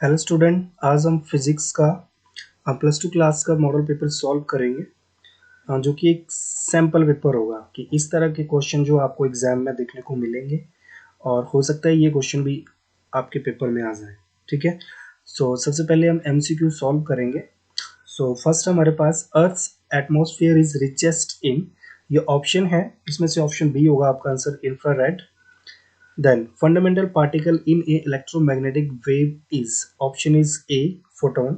Hello student, आज हम physics का प्लस टू क्लास का मॉडल पेपर सॉल्व करेंगे। जो कि एक सैम्पल पेपर होगा कि इस तरह के क्वेश्चन जो आपको एग्जाम में देखने को मिलेंगे और हो सकता है ये क्वेश्चन भी आपके पेपर में आ जाए। ठीक है, सो सबसे पहले हम एमसीक्यू सॉल्व करेंगे। सो फर्स्ट हमारे पास earth atmosphere is richest in, ये ऑप्शन है, इसमें से ऑप्शन बी होगा आपका answer, infrared. Then fundamental particle in a electromagnetic wave is, option is A, photon.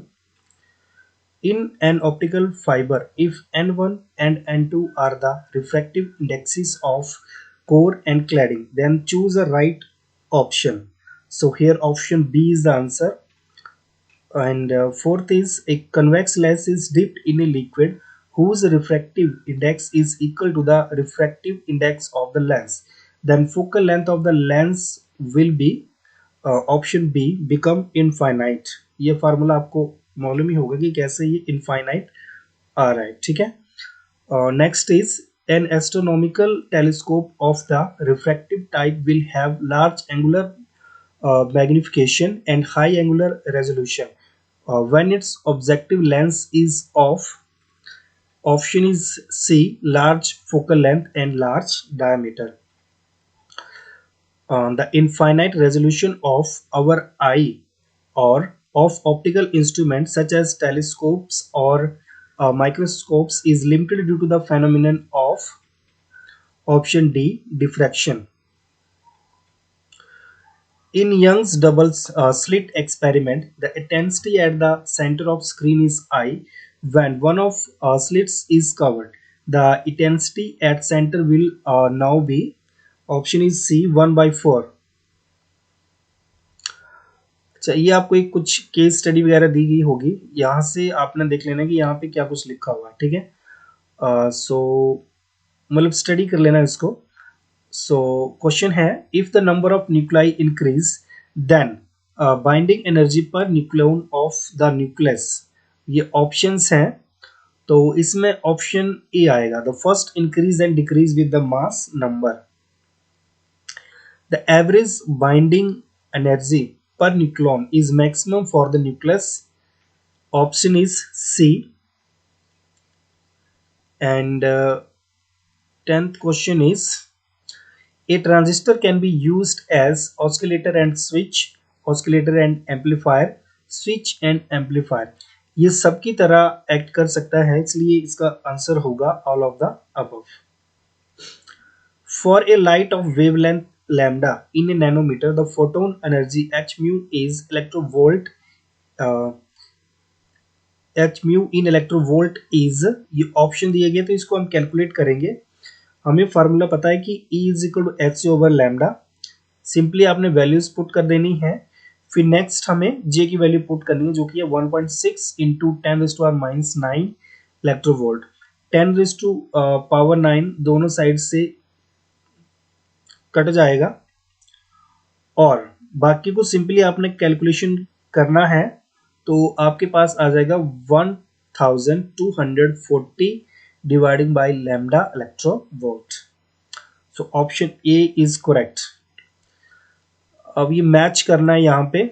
In an optical fiber, if N1 and N2 are the refractive indexes of core and cladding, then choose the right option. So here option B is the answer. And fourth is, a convex lens is dipped in a liquid whose refractive index is equal to the refractive index of the lens. Then focal length of the lens will be, option B, become infinite. ये formula आपको मालूम ही होगा कि कैसे ये infinite आ रहा है। ठीक है, next is, N astronomical telescope of the refractive type will have large angular magnification and high angular resolution when its objective lens is of, option is C, large focal length and large diameter. The infinite resolution of our eye or of optical instruments such as telescopes or microscopes is limited due to the phenomenon of, option D, diffraction. In Young's double slit experiment, the intensity at the center of screen is I. When one of slits is covered, the intensity at center will now be, option is C, 1/4. अच्छा, ये आपको एक कुछ case study वगैरह दी गई होगी, यहाँ से आपने देख लेना कि यहाँ पे क्या कुछ लिखा हुआ है। ठीक है, सो मतलब स्टडी कर लेना इसको। सो क्वेश्चन है, if the number of nuclei increase then binding energy पर न्यूक्लियन ऑफ द न्यूक्लियस, ये ऑप्शंस हैं। तो इसमें ऑप्शन ए आएगा, the first increase and decrease with the mass number. The average binding energy per nucleon is maximum for the nucleus. Option is C. And 10th question is, a transistor can be used as oscillator and switch, oscillator and amplifier, switch and amplifier. ये सब की तरह act कर सकता है, इसलिए इसका answer होगा all of the above. For a light of wavelength lambda in a nanometer, the photon energy h mu is electrovolt. h mu in electrovolt is, ये ऑप्शन दिए गए तो इसको हम कैलकुलेट करेंगे। हमें फार्मूला पता है कि E is equal to H over lambda. Simply आपने वैल्यूज पुट कर देनी है, फिर नेक्स्ट हमें J की वैल्यू पुट करनी है जो कि है 1.6 इंटू 10⁻⁹ इलेक्ट्रोवोल्ट। 10⁻⁹ दोनों साइड से कट जाएगा और बाकी को सिंपली आपने कैलकुलेशन करना है, तो आपके पास आ जाएगा 1240 dividing by lambda electronvolt. So option A is correct. अब ये मैच करना है यहाँ पे,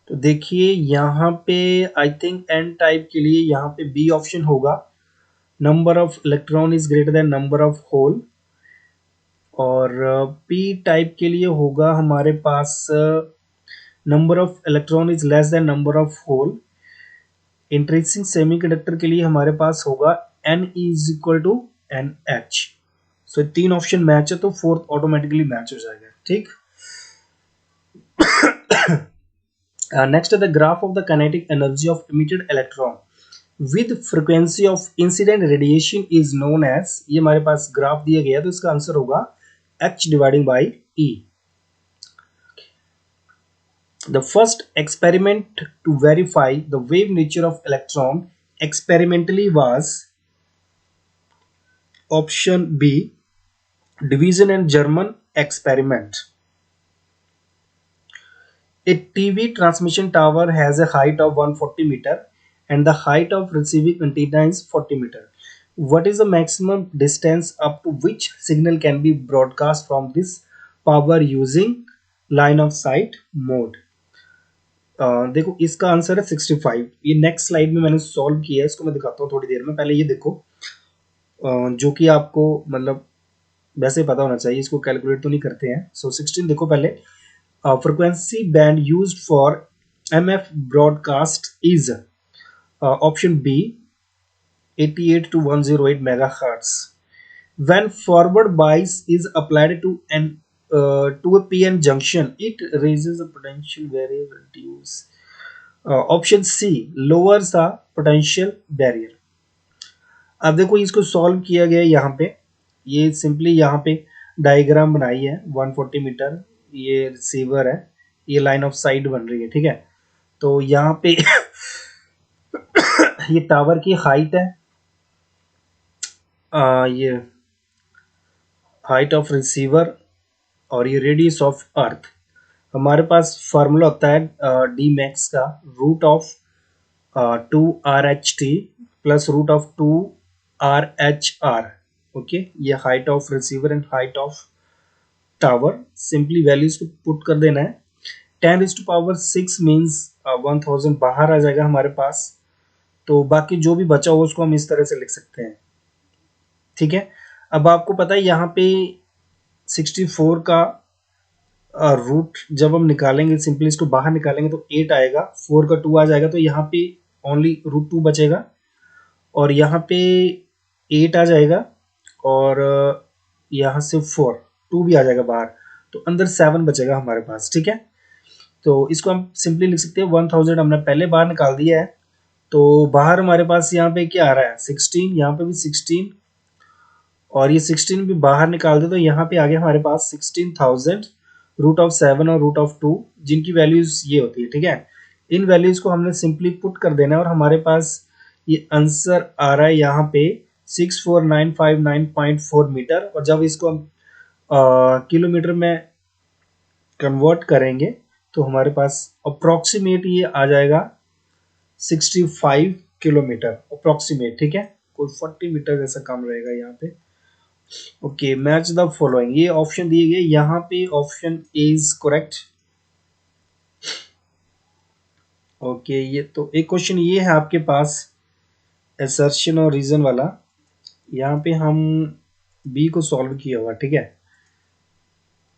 तो देखिए यहाँ पे आई थिंक एन टाइप के लिए यहाँ पे बी ऑप्शन होगा, number of electron is greater than number of hole. और पी टाइप के लिए होगा हमारे पास number of electron is less than number of hole. Intrinsic semiconductor के लिए हमारे पास होगा N is equal to N H. So तीन ऑप्शन मैच है तो फोर्थ ऑटोमेटिकली मैच हो जाएगा। ठीक, next the graph of the kinetic energy of emitted electron with frequency of incident radiation is known as, ये हमारे पास ग्राफ दिया गया तो इसका आंसर होगा H dividing by E. The first experiment to verify the wave nature of electron experimentally was, option B, division and German experiment. A TV transmission tower has a height of 140 meter and the height of receiving antenna is 40 meter. What is the maximum distance up to which signal can be broadcast from this power using line of site mode. देखो इसका answer है 65। ये next slide में मैंने solve किया है, इसको मैं दिखाता हूँ थोड़ी देर में। पहले ये देखो जो कि आपको मतलब वैसे पता होना चाहिए, इसको कैलकुलेट तो नहीं करते हैं। सो 16 देखो पहले, frequency band used for MF broadcast is option B 88 to 108 megahertz. When forward bias is applied to a PN junction, it raises the potential barrier, reduce. Option C lowers the potential barrier. अब देखो इसको solve किया गया यहाँ पे, ये simply यहाँ पे डायग्राम बनाई है। 140 मीटर ये रिसीवर है, ये लाइन ऑफ साइट बन रही है, ठीक है। तो यहाँ पे ये टावर की हाइट है, ये हाइट ऑफ रिसीवर, और ये रेडियस ऑफ अर्थ। हमारे पास फार्मूला होता है डी मैक्स का root of 2 RHT plus root of 2 RHR। Okay, ये height of receiver and height of tower. Simply values को पुट कर देना है। 10⁶ मीन्स 1000 बाहर आ जाएगा हमारे पास। तो बाकी जो भी बचा हो उसको हम इस तरह से लिख सकते हैं, ठीक है। अब आपको पता है यहाँ पे 64 का रूट जब हम निकालेंगे, सिंपली इसको बाहर निकालेंगे तो 8 आएगा, 4 का 2 आ जाएगा, तो यहाँ पे ओनली √2 बचेगा, और यहाँ पे 8 आ जाएगा, और यहाँ से 2 भी आ जाएगा बाहर, तो अंदर 7 बचेगा हमारे पास, ठीक है। तो इसको हम सिंपली लिख सकते हैं 1000 हमने पहले बाहर निकाल दिया है, तो बाहर हमारे पास यहाँ पे क्या आ रहा है 16, यहाँ पे भी 16, और ये 16 भी बाहर निकाल दे तो यहाँ पे आ गया हमारे पास 16,000 √7 और √2, जिनकी वैल्यूज ये होती है, ठीक है। इन वैल्यूज को हमने सिंपली पुट कर देना है, और हमारे पास ये आंसर आ रहा है यहाँ पे 64959.4 मीटर। और जब इसको हम किलोमीटर में कन्वर्ट करेंगे तो हमारे पास अप्रोक्सीमेट ये आ जाएगा 65 किलोमीटर अप्रोक्सीमेट, ठीक है। कोई 40 मीटर जैसा कम रहेगा यहाँ पे। ओके, मैच द फॉलोइंग, ये ऑप्शन दिए गए, यहाँ पे option A is correct. Okay, ये तो एक क्वेश्चन ये है आपके पास असर्शन और रीजन वाला, यहाँ पे हम बी को सॉल्व किया हुआ, ठीक है,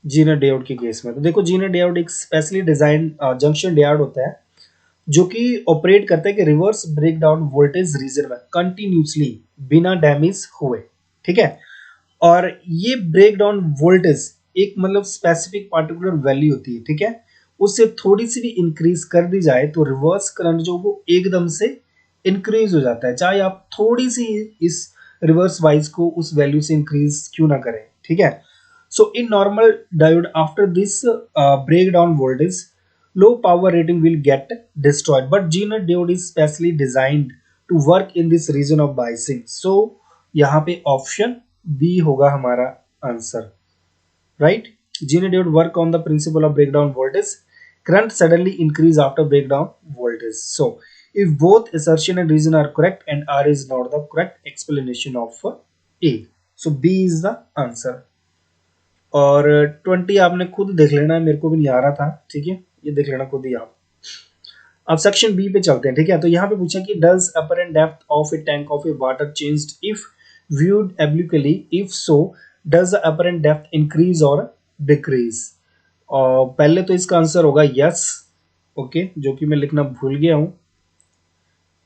जीनर डायोड के केस में। तो देखो जीनर डायोड एक स्पेशली डिजाइन जंक्शन डायोड होता है जो कि ऑपरेट करता है कि रिवर्स ब्रेकडाउन वोल्टेज रीजन में कंटिन्यूसली बिना डैमेज हुए, ठीक है। और ये ब्रेकडाउन वोल्टेज एक मतलब स्पेसिफिक पार्टिकुलर वैल्यू होती है, ठीक है। उससे थोड़ी सी भी इंक्रीज कर दी जाए तो रिवर्स करंट जो वो एकदम से इंक्रीज हो जाता है, चाहे आप थोड़ी सी इस रिवर्स वाइज को उस वैल्यू से इंक्रीज क्यों ना करें, ठीक है। So in normal diode after this breakdown voltage, low power rating will get destroyed, but Zener diode is specially designed to work in this region of biasing. So यहाँ पे ऑप्शन बी होगा हमारा answer, right. Zener diode work on the principle of breakdown voltage. Current suddenly increase after breakdown voltage. So if both assertion and reason are correct and R is not the correct explanation of A, so B is the answer. और 20 आपने खुद देख लेना है, मेरे को भी नहीं आ रहा था, ठीक है, ये देख लेना खुद ही आप। अब सेक्शन बी पे चलते हैं, ठीक है। तो यहाँ पे पूछा कि does apparent depth of A tank of A water changed if viewed obliquely, if so does the apparent depth increase और डिक्रीज। और पहले तो इसका आंसर होगा यस, ओके, जो कि मैं लिखना भूल गया हूँ,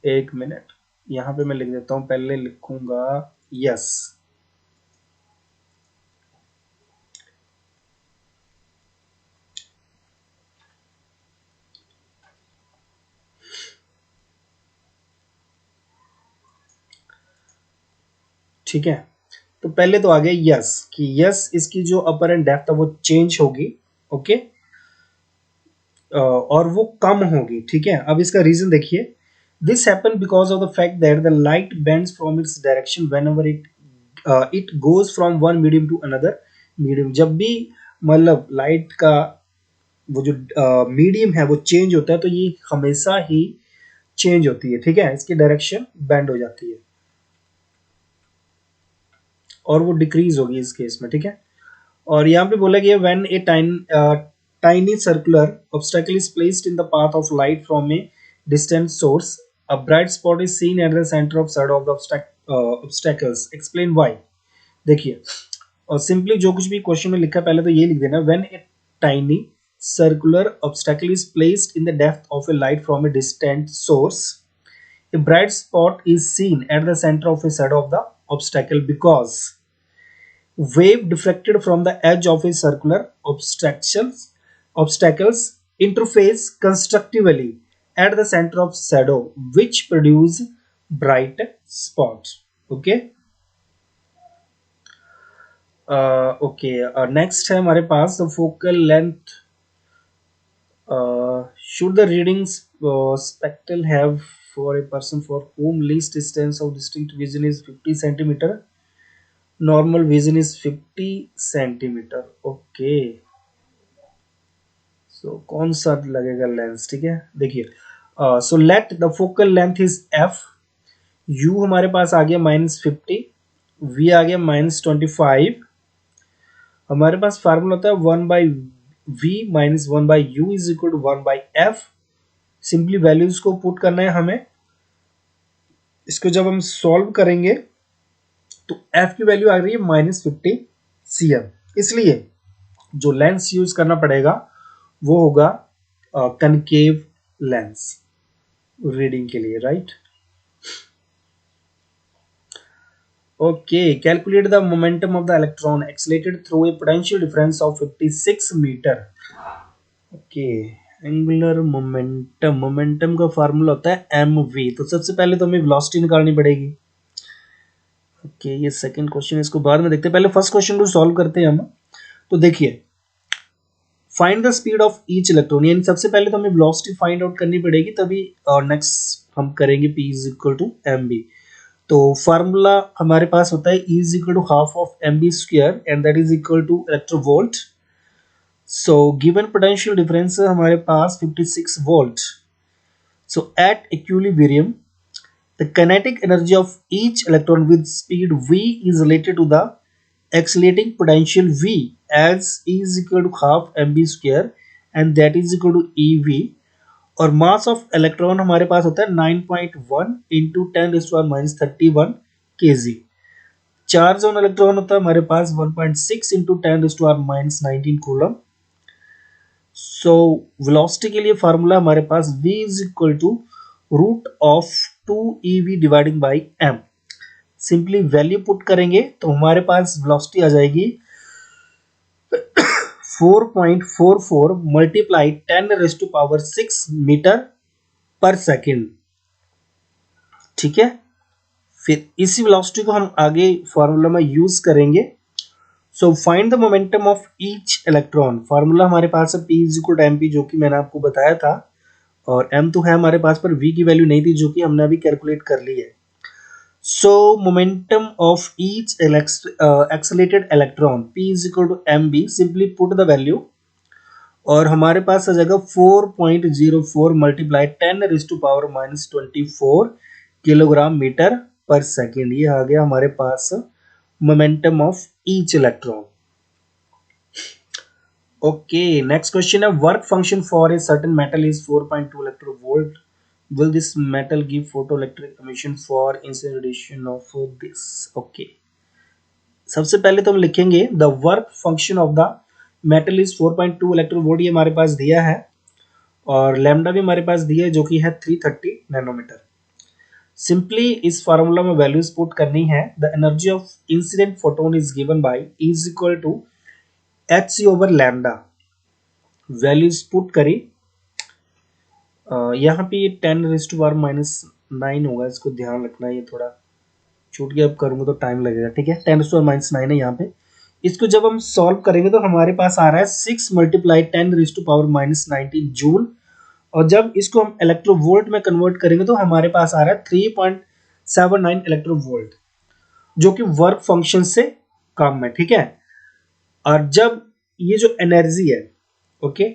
एक मिनट, यहाँ पे मैं लिख देता हूँ, पहले लिखूंगा यस। ठीक है, तो पहले तो आ गया यस कि यस इसकी जो अपर एंड डेप्थ है वो चेंज होगी, ओके, और वो कम होगी, ठीक है। अब इसका रीजन देखिए, this happen because of the fact that the light bends from its direction whenever it goes from one medium to another medium. जब भी मतलब लाइट का वो जो मीडियम है वो चेंज होता है तो ये हमेशा ही चेंज होती है, ठीक है, इसकी डायरेक्शन बेंड हो जाती है और वो डिक्रीज होगी इस केस में, ठीक है। और यहाँ पे बोला गया when A tiny circular obstacle is placed in the path of light from a distant source, a bright spot is seen at the center of shadow of the obstacles. Explain why. देखिए, और simply जो कुछ भी question में लिखा है पहले तो ये लिख देना, when a tiny circular obstacle is placed in the depth of A light from a distant source, a bright spot is seen at the center of a shadow of the obstacle because wave deflected from the edge of a circular obstacles interface constructively at the center of shadow which produce bright spots. Okay. Next है हमारे पास the focal length. Should the readings spectral have for a person for whom least distance of distinct vision is 50 centimeter, normal vision is 50 centimeter. Okay, सो कौन सा लगेगा lens? ठीक है, देखिए, so let the focal length is F, you हमारे पास आ गया -50, we आ गया -25, हमारे पास फार्मूला होता है 1/v - 1/u is equal to 1/f. Simply values को पुट करना है हमें. इसको जब हम सॉल्व करेंगे तो f की वैल्यू आ रही है -50 cm, इसलिए जो लेंस यूज करना पड़ेगा वो होगा कनकेव लेंस रीडिंग के लिए, right. Okay, calculate the momentum of the electron accelerated through a potential difference of 56 metre. Okay, angular momentum का फार्मूला होता है mv. तो सबसे पहले तो हमें वेलोसिटी निकालनी पड़ेगी. ओके, ये सेकंड क्वेश्चन है, इसको बाद में देखते हैं, पहले फर्स्ट क्वेश्चन को सॉल्व करते हैं हम. तो देखिए, find the speed of each electron, यानी सबसे पहले तो हमें वेलोसिटी फाइंड आउट करनी पड़ेगी, तभी और नेक्स्ट हम करेंगे p is equal to mv. तो फार्मूला हमारे पास होता है E is equal to half of mv square and that is equal to electrovolt. So given potential difference है हमारे पास 56 volt. So at equilibrium the kinetic energy of each electron with speed v is related to the accelerating potential v as E is equal to half mv square and that is equal to ev. और mass of electron हमारे पास होता है 9.1 into 10⁻31 kg. Charge on electron होता है हमारे पास 1.6 into 10⁻19 coulomb. So velocity के लिए फार्मूला हमारे पास v is equal to root of 2ev dividing by m. Simply value put करेंगे तो हमारे पास वेलोसिटी आ जाएगी 4.44 मल्टीप्लाई 10⁻6 मीटर पर सेकेंड. ठीक है, फिर इसी वेलोसिटी को हम आगे फॉर्मूला में यूज करेंगे. So find the momentum of each electron. Formula हमारे पास है p is equal to mp, जो कि मैंने आपको बताया था, और m तो है हमारे पास, पर v की वैल्यू नहीं थी, जो कि हमने अभी कैलकुलेट कर ली है. So momentum of each accelerated electron p is equal to mb. Simply put the value और हमारे पास आ जाएगा 4.04 multiply 10⁻24 kilogram meter per second. ये आ गया हमारे पास momentum of each electron. Okay, next question है, work function for a certain metal is 4.2 electrovolt. Will this metal give photoelectric emission for incineration of this? Okay, सबसे पहले तो हम लिखेंगे the work function of the metal is 4.2 electrovolt. ये हमारे पास दिया है और लैम्डा भी हमारे पास दिया है, जो कि है 330 नैनोमीटर. सिंपली इस फार्मूला में वैल्यूज पुट करनी है. The energy of incident photon is given by E is equal to hc over lambda. Values put करी, यहाँ पे ये 10⁻⁻9 होगा, इसको ध्यान रखना, ये थोड़ा छूट गया, अब करूँगा तो टाइम लगेगा. ठीक है, 10⁻9 है यहाँ पे. इसको जब हम सॉल्व करेंगे तो हमारे पास आ रहा है 6 मल्टीप्लाई 10⁻⁻19 जूल, और जब इसको हम इलेक्ट्रोवोल्ट में कन्वर्ट करेंगे तो हमारे पास आ रहा है 3.79 इलेक्ट्रोवोल्ट, जो कि वर्क फंक्शन से कम है. ठीक है, और जब ये जो एनर्जी है, ओके,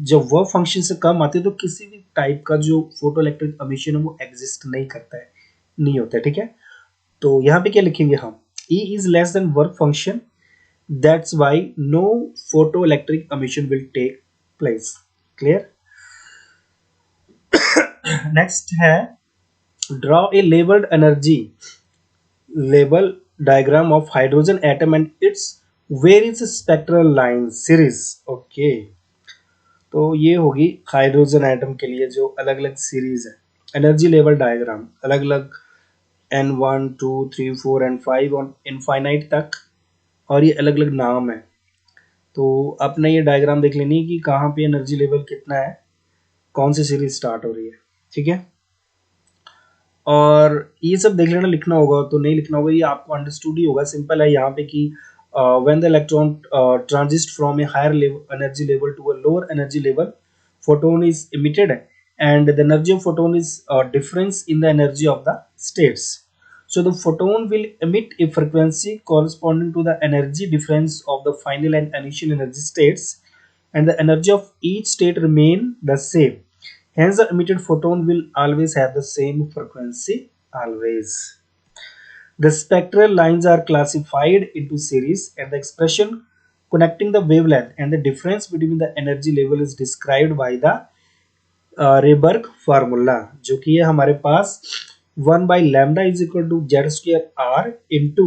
जब वर्क फंक्शन से कम आती है तो किसी भी टाइप का जो फोटो इलेक्ट्रिक एमिशन है वो एग्जिस्ट नहीं करता है, नहीं होता है. ठीक है, तो यहाँ पे क्या लिखेंगे हम, E is less than work function, that's why no photo electric emission will take place. Clear? Next है draw a labeled energy label diagram of hydrogen atom and its various spectral lines series. Okay, तो ये होगी hydrogen atom के लिए जो अलग अलग series है, एनर्जी लेवल डायग्राम अलग अलग N1 2 3 4 एंड 5 और इनफाइनाइट तक, और ये अलग अलग नाम है। तो आपने ये डायग्राम देख लेनी है कि कहाँ पे एनर्जी लेवल कितना है, कौन सी सीरीज स्टार्ट हो रही है, ठीक है। और ये सब देख लेना, लिखना होगा तो नहीं लिखना होगा, ये आपको अंडरस्टूड ही होगा। सिंपल है यहाँ पे कि when the electron transits from a higher level energy level to a lower energy level, photon is emitted and the energy of photon is difference in the energy of the states. So the photon will emit a frequency corresponding to the energy difference of the final and initial energy states, and the energy of each state remain the same. Hence the emitted photon will always have the same frequency always. The spectral lines are classified into series, and the expression connecting the wavelength and the difference between the energy level is described by the Rydberg formula, जो कि है हमारे पास 1/λ is equal to Z² into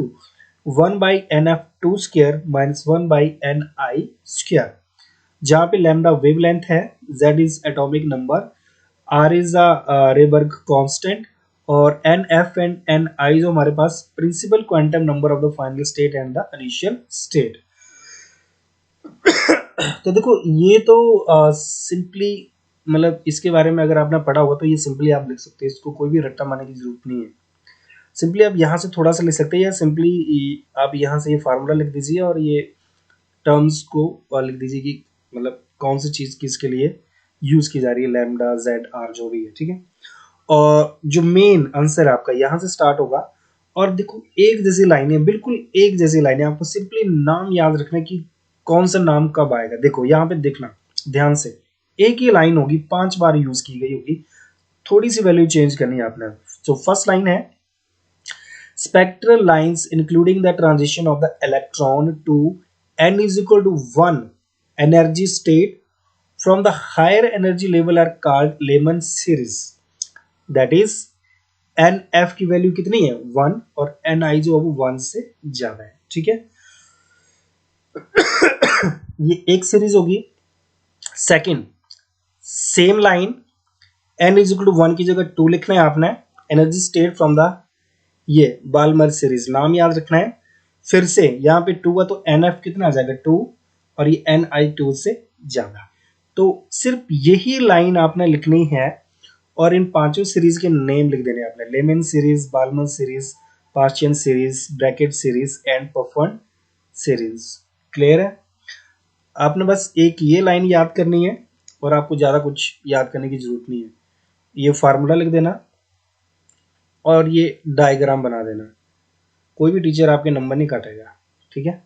1/NF² minus 1/NI², जहाँ पे lambda wavelength है, Z is atomic number, R is the Rydberg constant, और NF and NI जो हमारे पास principal quantum number of the final state and the initial state. तो देखो ये तो सिंपली मतलब इसके बारे में अगर आपने पढ़ा होगा तो ये सिंपली आप लिख सकते हैं, इसको कोई भी रट्टा मारने की जरूरत नहीं है। सिंपली आप यहाँ से थोड़ा सा लिख सकते हैं, या सिंपली आप यहाँ से ये फार्मूला लिख दीजिए और ये टर्म्स को लिख दीजिए कि मतलब कौन सी चीज़ किसके लिए यूज़ की जा रही है, लैम्डा जेड आर जो भी है, ठीक है। और जो मेन आंसर आपका यहाँ से स्टार्ट होगा, और देखो एक जैसी लाइनें, बिल्कुल एक जैसी लाइनें, आपको सिंपली नाम याद रखना कि कौन सा नाम कब आएगा। देखो यहाँ पे देखना ध्यान से, एक ही लाइन होगी, 5 बार यूज की गई होगी, थोड़ी सी वैल्यू चेंज करनी है आपने। तो फर्स्ट लाइन है spectral lines including the transition of the electron to n is equal to 1 energy state from the higher energy level are called Lyman series. That is NF की वैल्यू कितनी है 1 और NI जो है वो 1 से ज्यादा है, ठीक है। ये एक सीरीज होगी। Second same line n is equal to 1 की जगह 2 लिखना है आपने, एनर्जी स्टेट फ्रॉम द ये बाल्मर सीरीज, नाम याद रखना है। फिर से यहाँ पे 2 है तो NF कितना आ जाएगा 2, और ये NI 2 से ज्यादा। तो सिर्फ यही लाइन आपने लिखनी है और इन पांचों सीरीज के नेम लिख देने आपने, Lyman series, Balmer series, Paschen series, Brackett series and पफर्न सीरीज। क्लियर है? आपने बस एक ये लाइन याद करनी है और आपको ज़्यादा कुछ याद करने की जरूरत नहीं है। ये फार्मूला लिख देना और ये डायग्राम बना देना, कोई भी टीचर आपके नंबर नहीं काटेगा, ठीक है।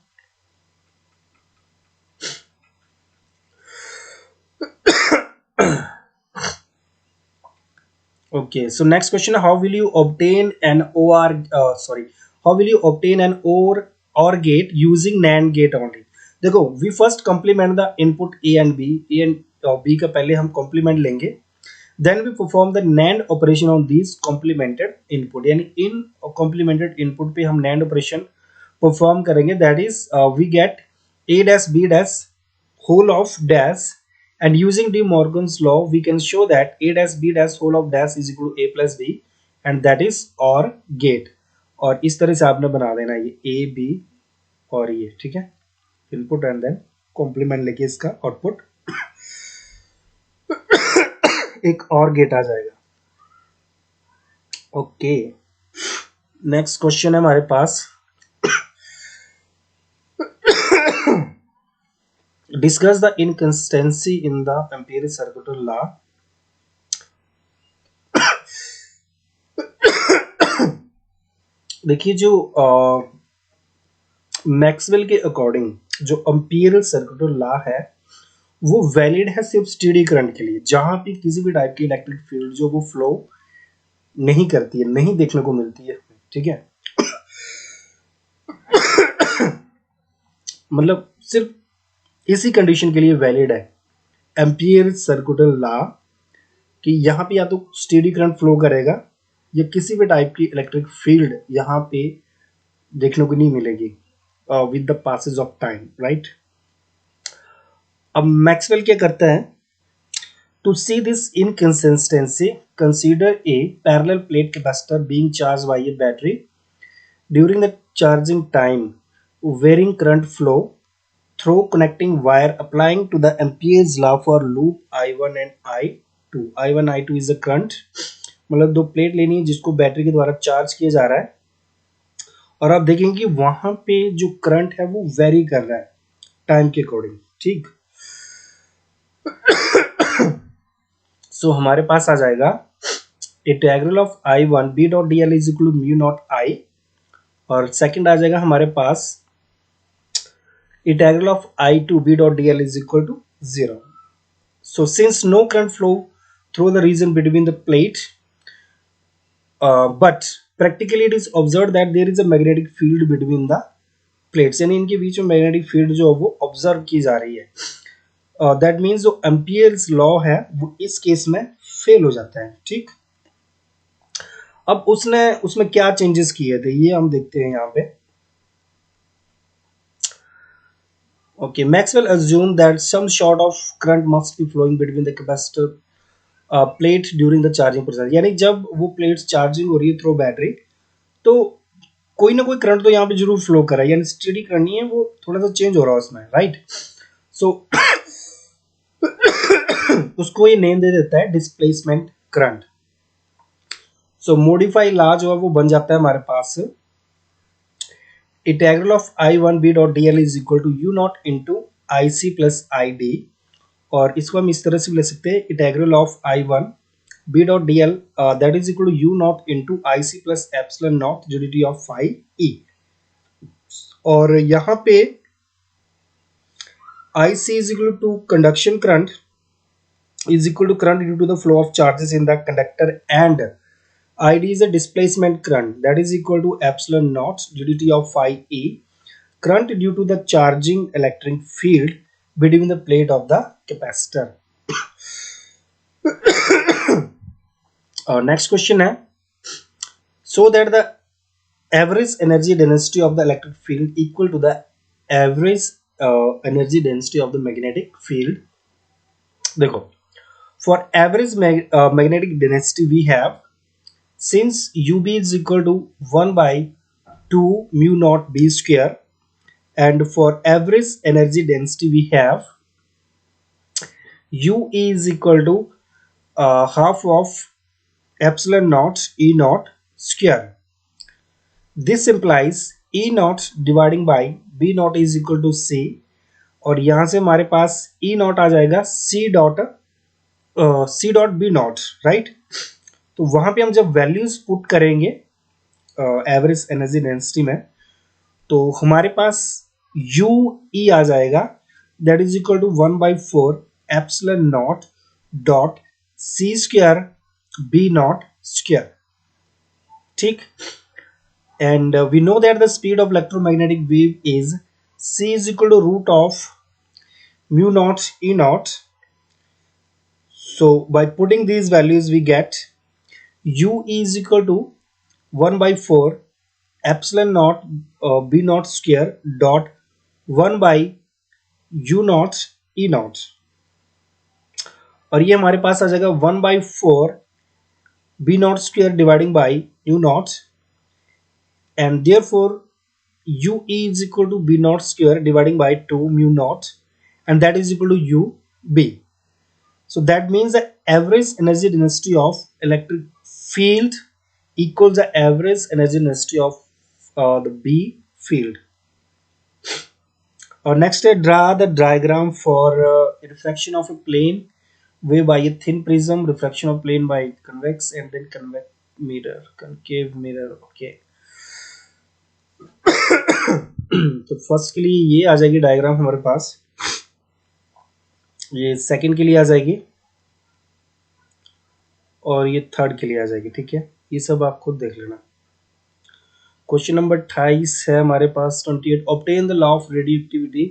Okay, so next question, how will you obtain an OR gate using NAND gate only? देखो we first complement the input A and B, A and B का पहले हम complement लेंगे, then we perform the NAND operation on these complemented input, यानी इन complemented input पे हम NAND operation perform करेंगे, that is we get A dash B dash whole of dash, and using De Morgan's law we can show that A dash B dash whole of dash is equal to A plus B, and that is OR gate। और इस तरह से आपने बना देना ये A B और ये, ठीक है, इनपुट एंड देन कॉम्प्लीमेंट लेके इसका आउटपुट एक और गेट आ जाएगा। ओके, नेक्स्ट क्वेश्चन है हमारे पास, discuss the inconsistency in the Ampere circular law। देखिए जो मैक्सवेल के अकॉर्डिंग जो एम्पिरिकल सर्कुलर लॉ है वो वैलिड है सिर्फ स्टेडी करंट के लिए, जहां पे किसी भी टाइप की इलेक्ट्रिक फील्ड जो वो फ्लो नहीं करती है, नहीं देखने को मिलती है, ठीक है। मतलब सिर्फ इसी कंडीशन के लिए वैलिड है एम्पियर सर्कुलर लॉ कि यहाँ पे या तो स्टेडी करंट फ्लो करेगा या किसी भी टाइप की इलेक्ट्रिक फील्ड यहाँ पे देखने को नहीं मिलेगी with the passage of time, right. अब मैक्सवेल क्या करता है, to see this inconsistency consider a parallel plate capacitor being charged by a battery during the charging time, varying current flow through connecting wire applying to the Ampere's law for loop I1 and I2. I1 I2 is the current, मतलब दो plate लेनी है जिसको battery के द्वारा charge किया जा रहा है और आप देखेंगे कि वहां पे जो करंट है वो वेरी कर रहा है टाइम के अकॉर्डिंग, ठीक। सो हमारे पास आ जाएगा integral of I1 B dot D L is equal to mu naught I, और सेकंड आ जाएगा हमारे पास integral of I2 B dot dl is equal to 0. So since no current flow through the region between the plate, but practically it is observed that there is a magnetic field between the plates, यानी इनके बीच में magnetic field जो है वो observe की जा रही है। दैट मीन्स जो एम्पियर्स लॉ है वो इस केस में फेल हो जाता है, ठीक। अब उसने उसमें क्या चेंजेस किए थे ये हम देखते हैं यहाँ पे। Okay, Maxwell assumed that some sort of current must be flowing between the capacitor plate during the charging process, यानी जब वो प्लेट्स चार्जिंग हो रही है थ्रू बैटरी तो कोई ना कोई करंट तो यहाँ पे जरूर फ्लो कर रहा है, यानी स्टेडी करंट नहीं है, वो थोड़ा सा चेंज हो रहा है उसमें, राइट। सो उसको ये नेम दे देता है डिस्प्लेसमेंट करंट। सो मॉडिफाई लॉ जो है वो बन जाता है हमारे पास integral of I1 B dot dl is equal to U naught into IC plus ID, और इसको हम इस तरह से भी ले सकते हैं integral of I1 B dot dl that is equal to U naught into IC plus epsilon naught dt of phi E, और यहाँ पे IC is equal to conduction current is equal to current due to the flow of charges in the conductor, and ID is a displacement current that is equal to epsilon naught dt of phi E, current due to the charging electric field between the plate of the capacitor. Next question है, so that the average energy density of the electric field equal to the average energy density of the magnetic field. देखो, for average magnetic density we have, since UB is equal to 1 by 2 mu naught B square, and for average energy density we have UE is equal to half of epsilon naught E naught square. This implies E naught dividing by B naught is equal to C, और यहाँ से हमारे पास E naught आ जाएगा C dot B naught, right. तो वहां पे हम जब वैल्यूज पुट करेंगे एवरेज एनर्जी डेंसिटी में तो हमारे पास यू ई आ जाएगा that is equal to 1/4 epsilon naught dot C square B naught square, ठीक। And we know that the speed of electromagnetic wave is c is equal to root of mu naught e naught. So by putting these values we get U is equal to 1/4 epsilon naught B naught square dot 1 by U naught E naught, और ये हमारे पास आ जाएगा 1/4 B naught square dividing by U naught, and therefore U E is equal to B naught square dividing by 2 mu naught, and that is equal to U B. So that means the average energy density of electric field equals the average energy density of the B field. Next, draw the diagram for refraction of a plane wave by a thin prism, refraction of plane by convex and then concave mirror. Okay. तो first के लिए ये आ जाएगी diagram हमारे पास, ये second के लिए आ जाएगी और ये थर्ड के लिए आ जाएगी, ठीक है। ये सब आप खुद देख लेना। क्वेश्चन नंबर 28 है हमारे पास 28, obtain the law of radioactivity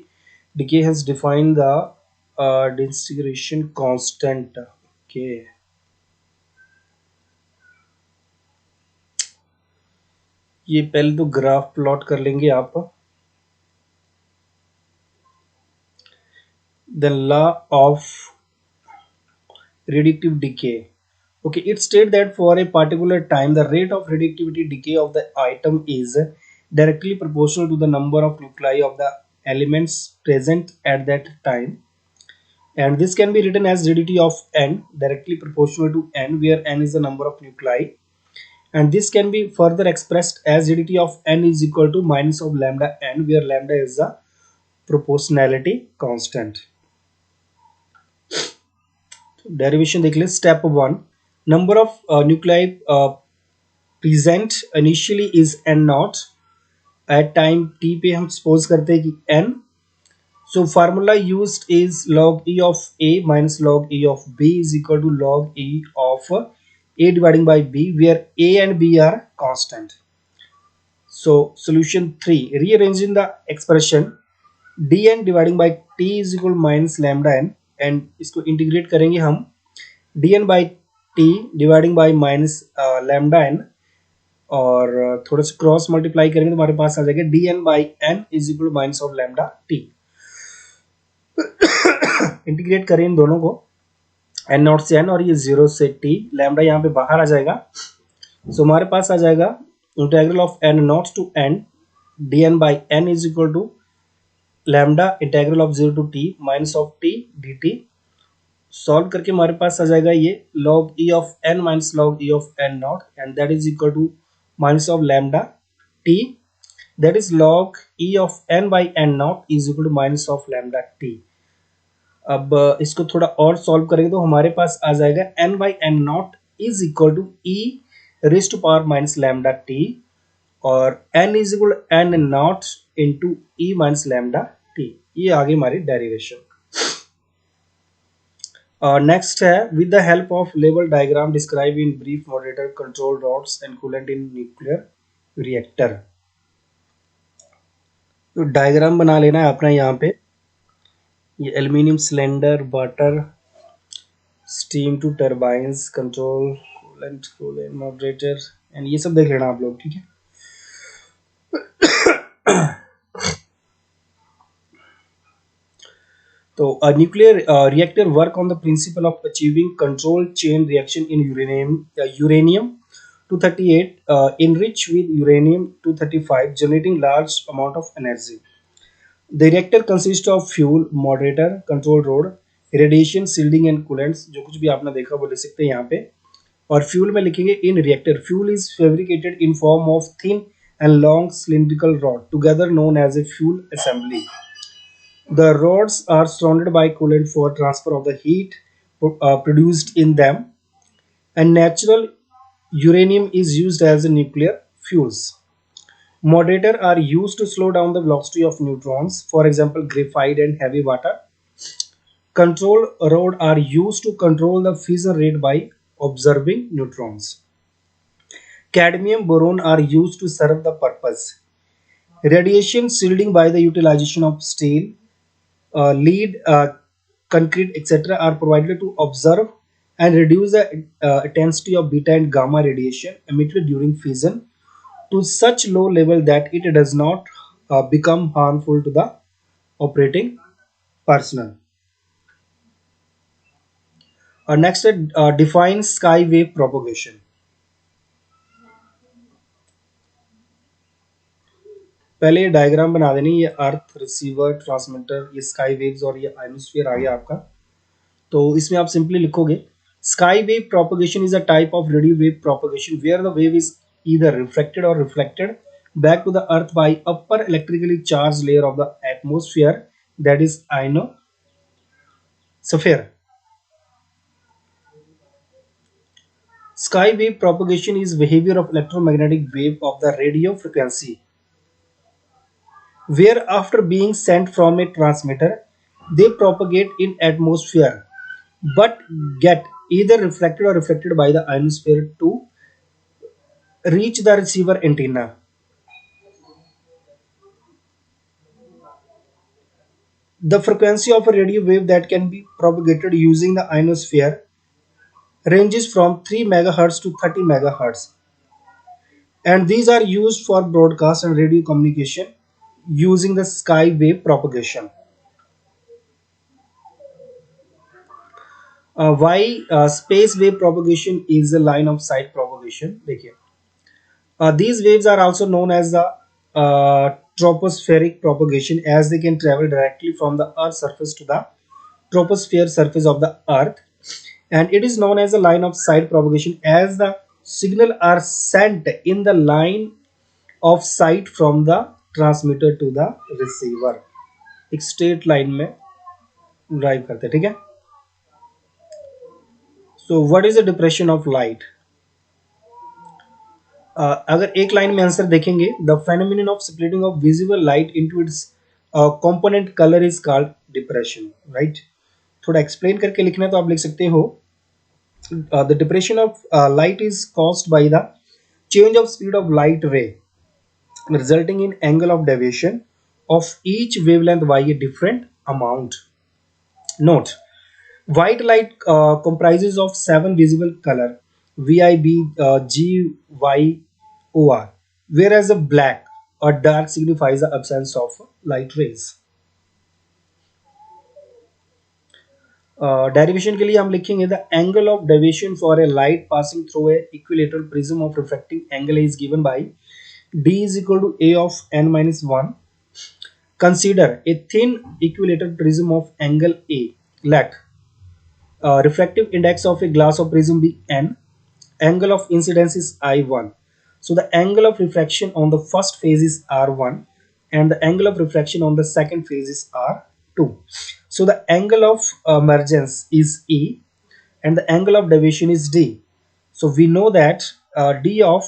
decay has defined the disintegration constant. Okay, ये पहले तो ग्राफ प्लॉट कर लेंगे आप। The law of reductive decay. Okay, it states that for a particular time, the rate of radioactivity decay of the atom is directly proportional to the number of nuclei of the elements present at that time. And this can be written as radioactivity of n directly proportional to n, where n is the number of nuclei. And this can be further expressed as radioactivity of n is equal to minus of lambda n, where lambda is the proportionality constant. Derivation देख ले। Step 1, number of nuclei present initially is n naught। at time t पे हम suppose करते हैं कि n। so formula used is log e of a minus log e of b is equal to log e of a dividing by b, where a and b are constant। so solution 3, rearranging the expression dn dividing by t is equal to minus lambda n, and इसको integrate करेंगे हम dn by t dividing by minus lambda N, और थोड़ा सा cross multiply करेंगे तो हमारे पास आ जाएगा dn by N is equal to minus of lambda T. Integrate करें इन दोनों को, एन नॉट से एन और ये जीरो से टी, लैम्डा यहाँ पे बाहर आ जाएगा। सो हमारे पास आ जाएगा integral of N not to N dn by N is equal to lambda integral of zero to T minus of T D T. Solve करके हमारे पास आ जाएगा ये log e of n minus log e of n not, and that is equal to minus of lambda t, that is log e of n by n not is equal to minus of lambda t। अब इसको थोड़ा और solve करेंगे तो हमारे पास आ जाएगा n by n not is equal to e raise to power minus lambda t, और n is equal to n not into e minus lambda t। ये आगे हमारी डेरिवेशन। नेक्स्ट है with the help of level diagram describe in brief moderator control rods and coolant in nuclear reactor. तो diagram बना लेना है अपना यहाँ पे, ये aluminium cylinder, water, steam to turbines, control, coolant, coolant moderator, and ये सब देख लेना आप लोग, ठीक है। तो a nuclear reactor work on the principle of achieving controlled chain reaction in uranium 238 enriched with uranium 235, generating large amount of energy। The reactor consists of fuel, moderator, control rod, radiation, shielding and coolants। जो कुछ भी आपने देखा वो ले सकते हैं यहाँ पे। और फ्यूल में लिखेंगे in reactor, fuel is fabricated in form of thin and long cylindrical rod together known as a fuel assembly. The rods are surrounded by coolant for transfer of the heat produced in them, and natural uranium is used as a nuclear fuels। Moderator are used to slow down the velocity of neutrons, for example, graphite and heavy water। Control rod are used to control the fission rate by observing neutrons। Cadmium, boron are used to serve the purpose। Radiation shielding by the utilization of steel, lead, concrete, etc. are provided to observe and reduce the intensity of beta and gamma radiation emitted during fission to such low level that it does not become harmful to the operating personnel। Next, define skywave propagation। पहले ये diagram बना देनी, ये अर्थ, receiver, transmitter, ये sky waves और ये ionosphere आ गया आपका। तो इसमें आप सिंपली लिखोगे sky wave propagation is a type of radio wave propagation where the wave is either reflected और reflected back to the earth by upper electrically charged layer of the atmosphere, that is ionosphere। Sky wave propagation is behavior of electromagnetic wave of the radio frequency where after being sent from a transmitter they propagate in atmosphere but get either reflected or reflected by the ionosphere to reach the receiver antenna। The frequency of a radio wave that can be propagated using the ionosphere ranges from 3 megahertz to 30 megahertz, and these are used for broadcast and radio communication using the skywave propagation. Why space wave propagation is a line of sight propagation? देखिए, these waves are also known as the tropospheric propagation, as they can travel directly from the Earth's surface to the troposphere surface of the Earth, and it is known as a line of sight propagation as the signal are sent in the line of sight from the transmitter to the receiver. एक straight line में drive करते हैं, ठीक है. So what is the depression of light? अगर एक line में answer देखेंगे, the phenomenon of splitting of visible light into its component colour is called depression, right. थोड़ा एक्सप्लेन करके लिखना है तो आप लिख सकते हो, the depression of light is caused by the change of speed of light ray resulting in angle of deviation of each wavelength by a different amount. Note: white light comprises of 7 visible color VIB, GYOR, whereas a black or dark signifies the absence of light rays. Derivation के लिए हम लिखेंगे the angle of deviation for a light passing through a equilateral prism of refracting angle is given by D is equal to A of n minus 1. Consider a thin equilateral prism of angle A. Let refractive index of a glass of prism be n. Angle of incidence is I1. So the angle of refraction on the first phase is R1 and the angle of refraction on the second phase is R2. So the angle of emergence is E and the angle of deviation is D. So we know that D of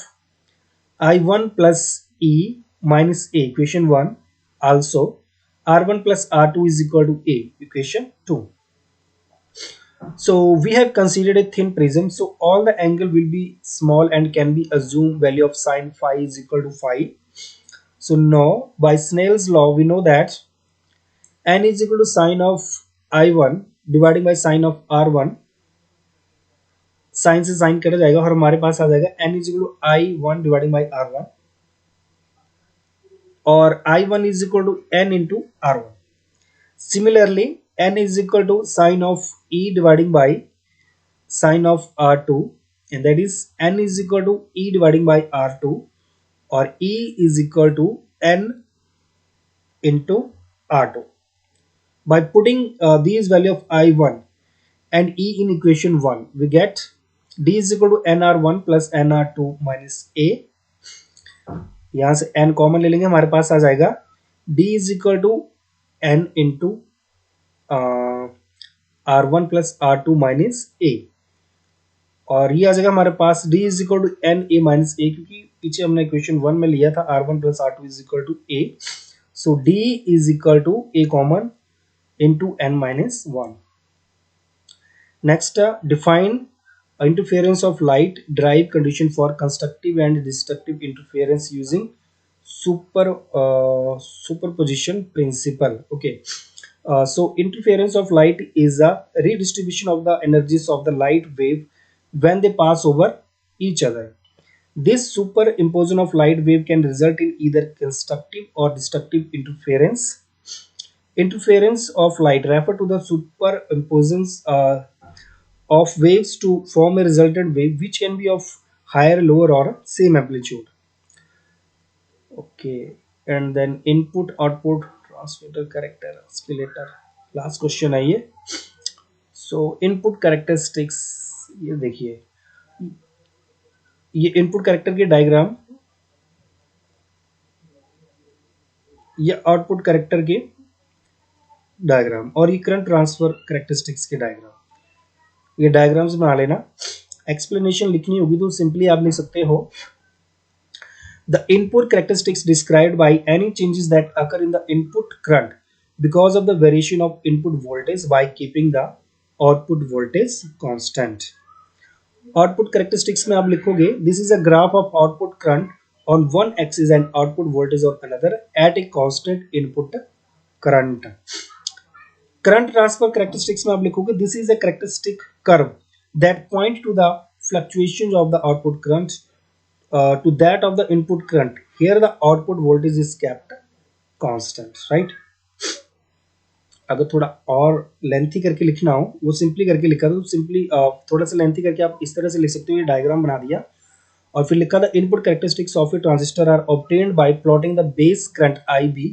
I1 plus E minus A, equation 1, also R1 plus R2 is equal to A, equation 2. So we have considered a thin prism, so all the angle will be small and can be assumed value of sine phi is equal to phi. So now by Snell's law we know that n is equal to sine of I1 dividing by sine of R1. Sine से sine कटा जाएगा और हमारे पास आ जाएगा n is equal to I1 dividing by R1 और I1 is equal to n into R1. Similarly n is equal to sine of E dividing by sine of R2 and that is n is equal to E dividing by R2 or E is equal to n into R2. By putting these value of I1 and E in equation 1, we get D is equal to nR1 plus nR2 minus A. यहाँ से n common ले लेंगे, हमारे पास आ जाएगा D is equal to n into R1 plus R2 minus A और ये आ जाएगा हमारे पास D is equal to n A minus A, क्योंकि पीछे हमने इक्वेशन 1 में लिया था R1 plus R2 is equal to A. So D is equal to A common into n minus 1. Next, define interference of light drive condition for constructive and destructive interference using superposition principle. Okay, so interference of light is a redistribution of the energies of the light wave when they pass over each other. This superimposition of light wave can result in either constructive or destructive interference. Interference of light refer to the superimpositions of waves to form a resultant wave which can be of higher, lower or same amplitude. Okay, and then input, output, transmitter, character, oscillator. Last question है ये. So input characteristics, ये देखिए, ये input character के diagram, ये output character के diagram और ये करंट ट्रांसफर कैरेक्टरिस्टिक्स के डायग्राम. ये डायग्राम्स बना लेना. एक्सप्लेनेशन लिखनी होगी तो सिंपली आप लिख सकते हो the input characteristics described by any changes that occur in the input current because of the variation of input voltage by keeping the output voltage constant. Output characteristics में आप लिखोगे this is a graph of output current on one axis and output voltage on another at a constant input current. Current transfer characteristics में आप लिखोगे this is a characteristic curve that point two the fluctuations of the output current to that of the input current. Here the output voltage is kept constant, right? अगर थोड़ा और lengthy करके लिखना हो, वो सिंपली करके लिखा तो सिंपली थोड़ा सा लेंथी करके आप इस तरह से लिख सकते हो, ये डायग्राम बना दिया और फिर लिखा था input characteristics of a transistor are obtained by plotting the base current IB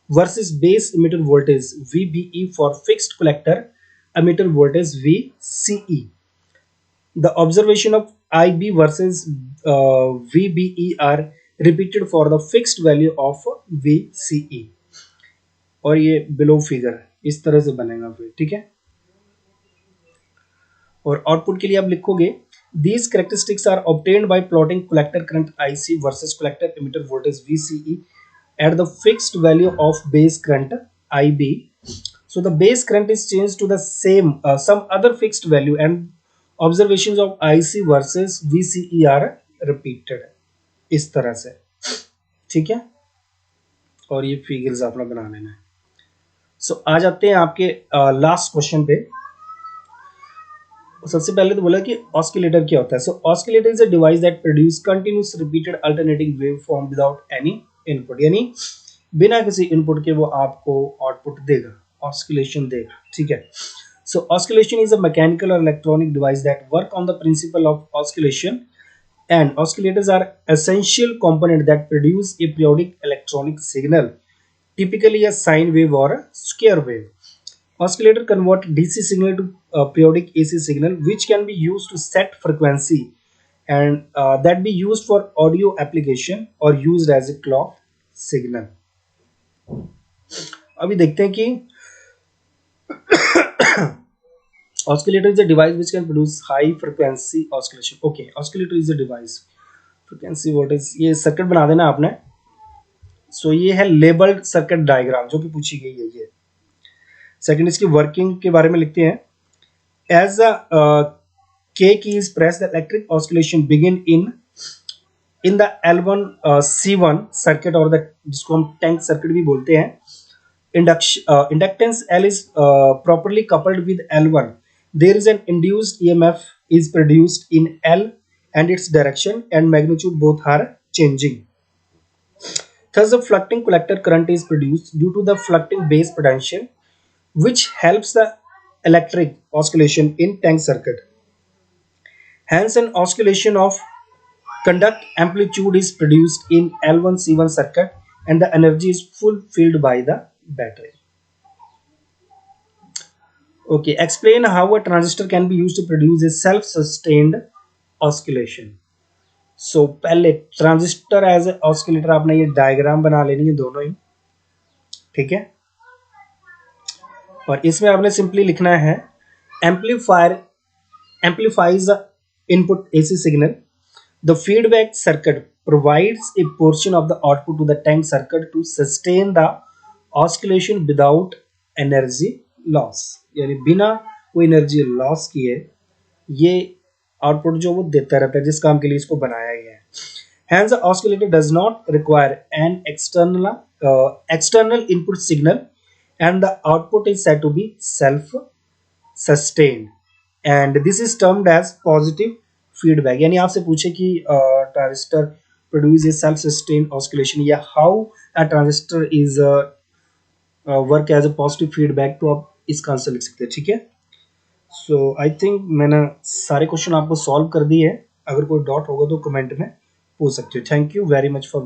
versus base emitter voltage VBE for fixed collector emitter voltage VCE. The observation of IB versus VBE are repeated for the fixed value of VCE. और ये below figure इस तरह से बनेगा फिर, ठीक है। और आउटपुट के लिए आप लिखोगे these characteristics are obtained by plotting collector current IC versus collector emitter voltage VCE at the fixed value of base current IB. So the base current is changed to the same some other fixed value and observations of IC versus VCE are repeated इस तरह से, ठीक है। और ये figures अपना बना लेना है। सो आ जाते हैं आपके लास्ट क्वेश्चन पे। सबसे पहले तो बोला कि ऑस्किलेटर क्या होता है। So oscillator is a device that produce continuous repeated alternating wave form without any input, यानी बिना किसी इनपुट के वो आपको आउटपुट देगा, ऑस्किलेशन देगा, ठीक है। So oscillation is a mechanical or electronic device that work on the principle of oscillation, and oscillators are essential component that produce a periodic electronic signal, typically a sine wave or a square wave. Oscillator convert DC signal to periodic AC signal, which can be used to set frequency and that be used for audio application or used as a clock signal. अभी देखते हैं कि oscillator is a device which can produce high frequency oscillation. Okay, oscillator is a device, frequency voltage, ये circuit बना देना आपने। सो ये है लेबल्ड सर्किट डायग्राम जो कि पूछी गई है। ये सेकंड इसकी वर्किंग के बारे में लिखते हैं। एज अ K की is press the electric oscillation begin in the L1 C1 circuit और द जिसको हम टैंक सर्किट भी बोलते हैं। Inductance L is properly coupled with L1. There is an induced EMF is produced in L and its direction and magnitude both are changing. Thus the fluctuating collector current is produced due to the fluctuating base potential, which helps the electric oscillation in tank circuit. Hence an oscillation of conduct amplitude is produced in L1 C1 circuit and the energy is fulfilled by the battery. Okay, explain how a transistor can be used to produce a self-sustained oscillation. So पहले transistor as a oscillator आपने ये diagram बना लेनी है दोनों ही, ठीक है। और इसमें आपने सिंपली लिखना है amplifier amplifies the input AC signal. The feedback circuit provides a portion of the output to the tank circuit to sustain the oscillation without energy loss. यानी बिना कोई एनर्जी लॉस किए ये आउटपुट जो वो देता रहता है जिस काम के लिए इसको बनाया गया है। Hence the oscillator does not require an external input signal and the output is said to be self-sustained and this is termed as positive feedback. यानी आपसे पूछे कि transistor produce a self sustain oscillation या how a transistor is work as a positive feedback, तो आप इसका answer लिख सकते हैं, ठीक है। सो आई थिंक मैंने सारे क्वेश्चन आपको सॉल्व कर दिए हैं। अगर कोई डाउट होगा तो कमेंट में पूछ सकते हो। Thank you very much for